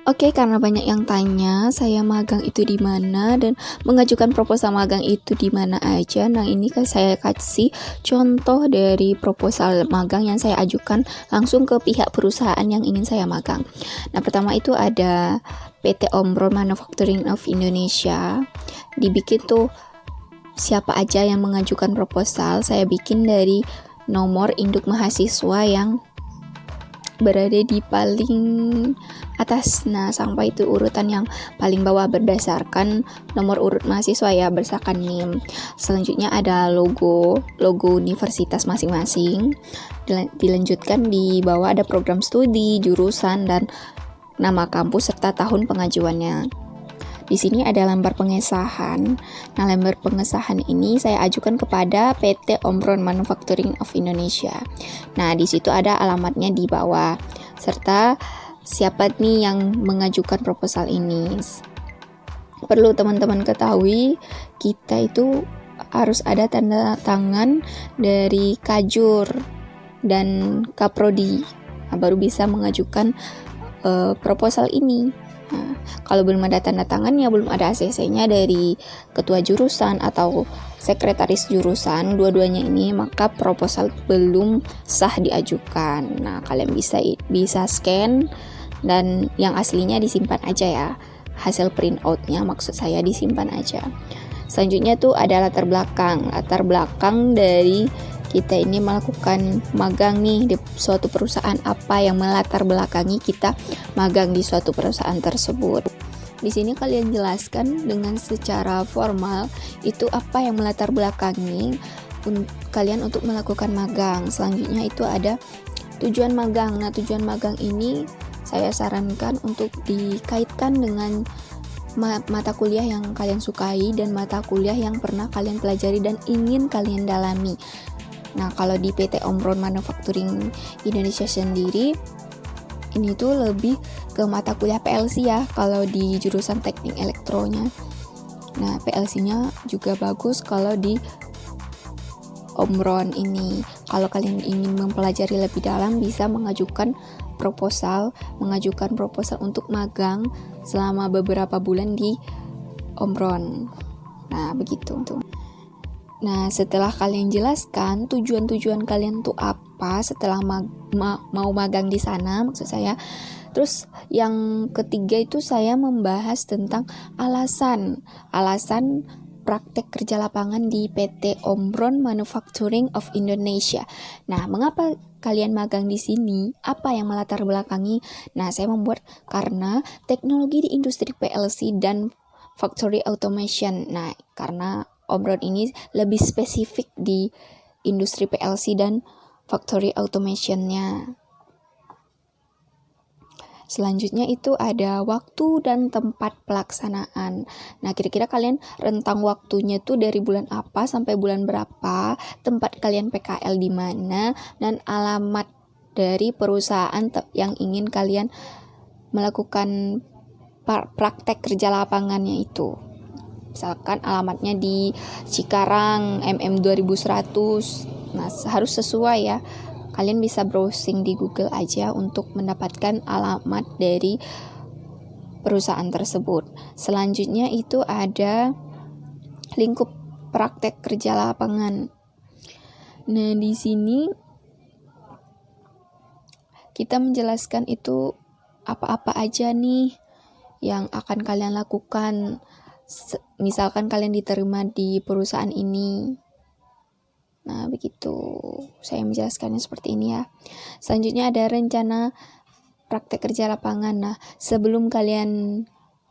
Oke, karena banyak yang tanya, saya magang itu di mana dan mengajukan proposal magang itu di mana aja. Nah, ini kan saya kasih contoh dari proposal magang yang saya ajukan langsung ke pihak perusahaan yang ingin saya magang. Nah, pertama itu ada PT Omron Manufacturing of Indonesia. Dibikin tuh siapa aja yang mengajukan proposal, saya bikin dari nomor induk mahasiswa yang berada di paling atas. Nah, sampai itu urutan yang paling bawah berdasarkan nomor urut mahasiswa ya, berdasarkan NIM. Selanjutnya ada logo universitas masing-masing. Dilanjutkan di bawah ada program studi, jurusan, dan nama kampus serta tahun pengajuannya. Di sini ada lembar pengesahan. Nah, lembar pengesahan ini saya ajukan kepada PT Omron Manufacturing of Indonesia. Nah, di situ ada alamatnya di bawah serta siapa nih yang mengajukan proposal ini. Perlu teman-teman ketahui, kita itu harus ada tanda tangan dari Kajur dan Kaprodi. Nah, baru bisa mengajukan proposal ini. Nah, kalau belum ada tanda tangannya, belum ada ACC-nya dari ketua jurusan atau sekretaris jurusan, dua-duanya ini, maka proposal belum sah diajukan. Nah, kalian bisa scan dan yang aslinya disimpan aja ya. Hasil print out-nya maksud saya disimpan aja. Selanjutnya tuh ada latar belakang dari kita ini melakukan magang nih di suatu perusahaan, apa yang melatar belakangi kita magang di suatu perusahaan tersebut. Di sini kalian jelaskan dengan secara formal itu apa yang melatar belakangi kalian untuk melakukan magang. Selanjutnya itu ada tujuan magang. Nah, tujuan magang ini saya sarankan untuk dikaitkan dengan mata kuliah yang kalian sukai dan mata kuliah yang pernah kalian pelajari dan ingin kalian dalami. Nah, kalau di PT Omron Manufacturing Indonesia sendiri, ini tuh lebih ke mata kuliah PLC ya, kalau di jurusan teknik elektronya. Nah, PLC-nya juga bagus kalau di Omron ini. Kalau kalian ingin mempelajari lebih dalam, bisa mengajukan proposal untuk magang selama beberapa bulan di Omron. Nah, begitu. Nah, setelah kalian jelaskan tujuan-tujuan kalian tuh apa setelah mau magang di sana, maksud saya. Terus yang ketiga itu saya membahas tentang alasan praktek kerja lapangan di PT Omron Manufacturing of Indonesia. Nah, mengapa kalian magang di sini? Apa yang melatar belakangi? Nah, saya membuat karena teknologi di industri PLC dan factory automation. Nah, karena Omron ini lebih spesifik di industri PLC dan factory automation-nya. Selanjutnya itu ada waktu dan tempat pelaksanaan. Nah, kira-kira kalian rentang waktunya tuh dari bulan apa sampai bulan berapa, tempat kalian PKL di mana, dan alamat dari perusahaan yang ingin kalian melakukan praktek kerja lapangannya itu. Misalkan alamatnya di Cikarang MM 2100. Nah, harus sesuai ya. Kalian bisa browsing di Google aja untuk mendapatkan alamat dari perusahaan tersebut. Selanjutnya itu ada lingkup praktek kerja lapangan. Nah, di sini kita menjelaskan itu apa-apa aja nih yang akan kalian lakukan. Misalkan kalian diterima di perusahaan ini. Nah, begitu. Saya menjelaskannya seperti ini ya. Selanjutnya ada rencana praktek kerja lapangan. Nah, sebelum kalian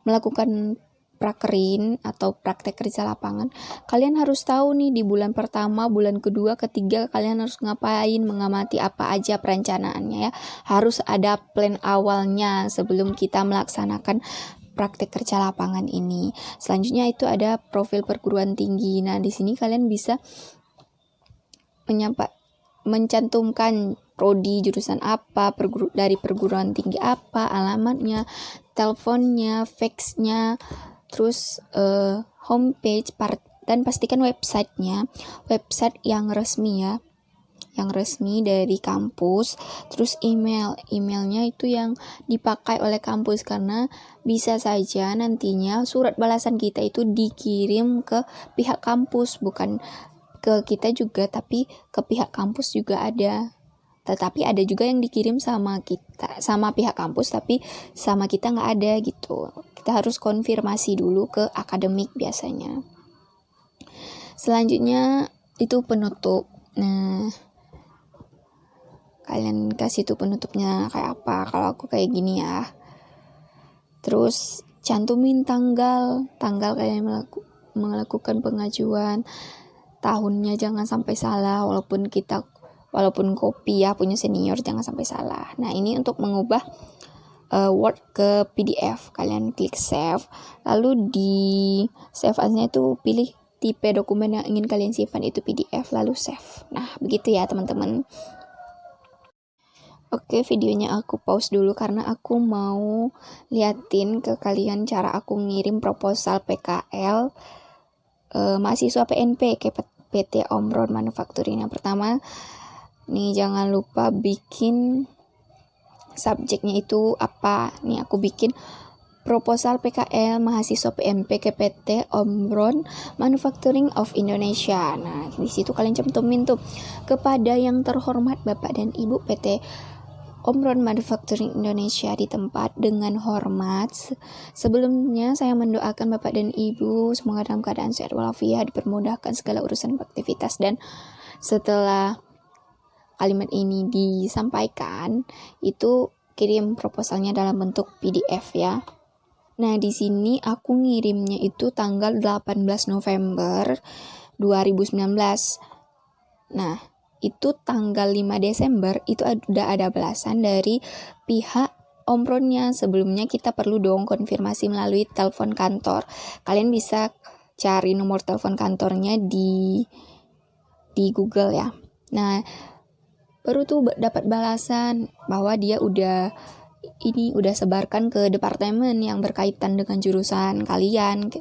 melakukan prakerin atau praktek kerja lapangan, kalian harus tahu nih di bulan pertama, bulan kedua, ketiga kalian harus ngapain, mengamati apa aja perencanaannya ya. Harus ada plan awalnya sebelum kita melaksanakan praktek kerja lapangan ini. Selanjutnya itu ada profil perguruan tinggi. Nah, di sini kalian bisa mencantumkan prodi jurusan apa, dari perguruan tinggi apa, alamatnya, teleponnya, faxnya, terus homepage dan pastikan website yang resmi ya, yang resmi dari kampus, terus emailnya itu yang dipakai oleh kampus, karena bisa saja nantinya surat balasan kita itu dikirim ke pihak kampus, bukan ke kita juga, tapi ke pihak kampus juga ada. Tetapi ada juga yang dikirim sama kita, sama pihak kampus, tapi sama kita nggak ada gitu. Kita harus konfirmasi dulu ke akademik biasanya. Selanjutnya itu penutup. Nah, kalian kasih tuh penutupnya kayak apa. Kalau aku kayak gini ya. Terus cantumin tanggal kalian melakukan pengajuan. Tahunnya jangan sampai salah, walaupun copy ya punya senior, jangan sampai salah. Nah, ini untuk mengubah Word ke PDF, kalian klik save, lalu di save as-nya itu pilih tipe dokumen yang ingin kalian simpan itu PDF, lalu save. Nah, begitu ya teman-teman. Oke, videonya aku pause dulu karena aku mau liatin ke kalian cara aku ngirim proposal PKL mahasiswa PNP ke PT Omron Manufacturing. Yang pertama nih, jangan lupa bikin subjeknya itu apa. Nih aku bikin proposal PKL mahasiswa PNP ke PT Omron Manufacturing of Indonesia. Nah, di situ kalian cantumin tuh, kepada yang terhormat Bapak dan Ibu PT Omron Manufacturing Indonesia di tempat dengan hormat. Sebelumnya saya mendoakan Bapak dan Ibu semoga dalam keadaan sehat walafiat, dipermudahkan segala urusan aktivitas. Dan setelah kalimat ini disampaikan, itu kirim proposalnya dalam bentuk PDF ya. Nah, di sini aku ngirimnya itu tanggal 18 November 2019. Nah, itu tanggal 5 Desember itu udah ada balasan dari pihak Omronnya. Sebelumnya kita perlu dong konfirmasi melalui telepon kantor. Kalian bisa cari nomor telepon kantornya di Google ya. Nah, baru tuh dapat balasan bahwa dia udah sebarkan ke departemen yang berkaitan dengan jurusan kalian.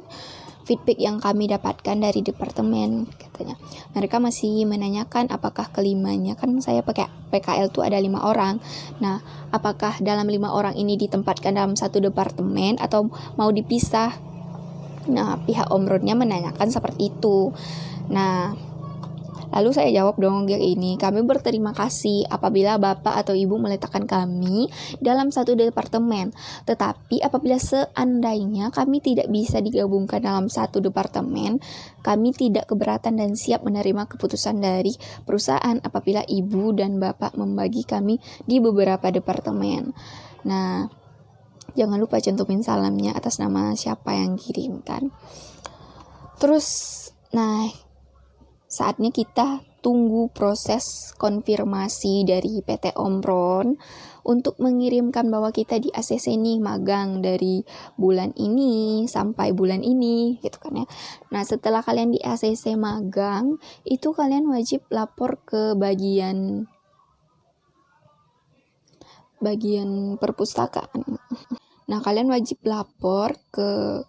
Feedback yang kami dapatkan dari departemen, katanya mereka masih menanyakan apakah kelimanya, kan saya pakai PKL tuh ada 5 orang. Nah, apakah dalam 5 orang ini ditempatkan dalam satu departemen atau mau dipisah? Nah, pihak Omronnya menanyakan seperti itu. Nah, lalu saya jawab dong ini, kami berterima kasih apabila Bapak atau Ibu meletakkan kami dalam satu departemen. Tetapi apabila seandainya kami tidak bisa digabungkan dalam satu departemen, kami tidak keberatan dan siap menerima keputusan dari perusahaan apabila Ibu dan Bapak membagi kami di beberapa departemen. Nah, jangan lupa cantumin salamnya atas nama siapa yang kirimkan. Terus, nah, saatnya kita tunggu proses konfirmasi dari PT Omron untuk mengirimkan bahwa kita di ACC nih magang dari bulan ini sampai bulan ini gitu kan ya. Nah, setelah kalian di ACC magang, itu kalian wajib lapor ke bagian perpustakaan. Nah, kalian wajib lapor ke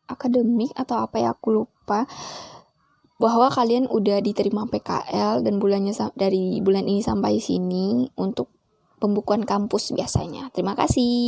akademik atau apa ya, aku lupa, bahwa kalian udah diterima PKL dan bulannya dari bulan ini sampai sini untuk pembukuan kampus biasanya. Terima kasih.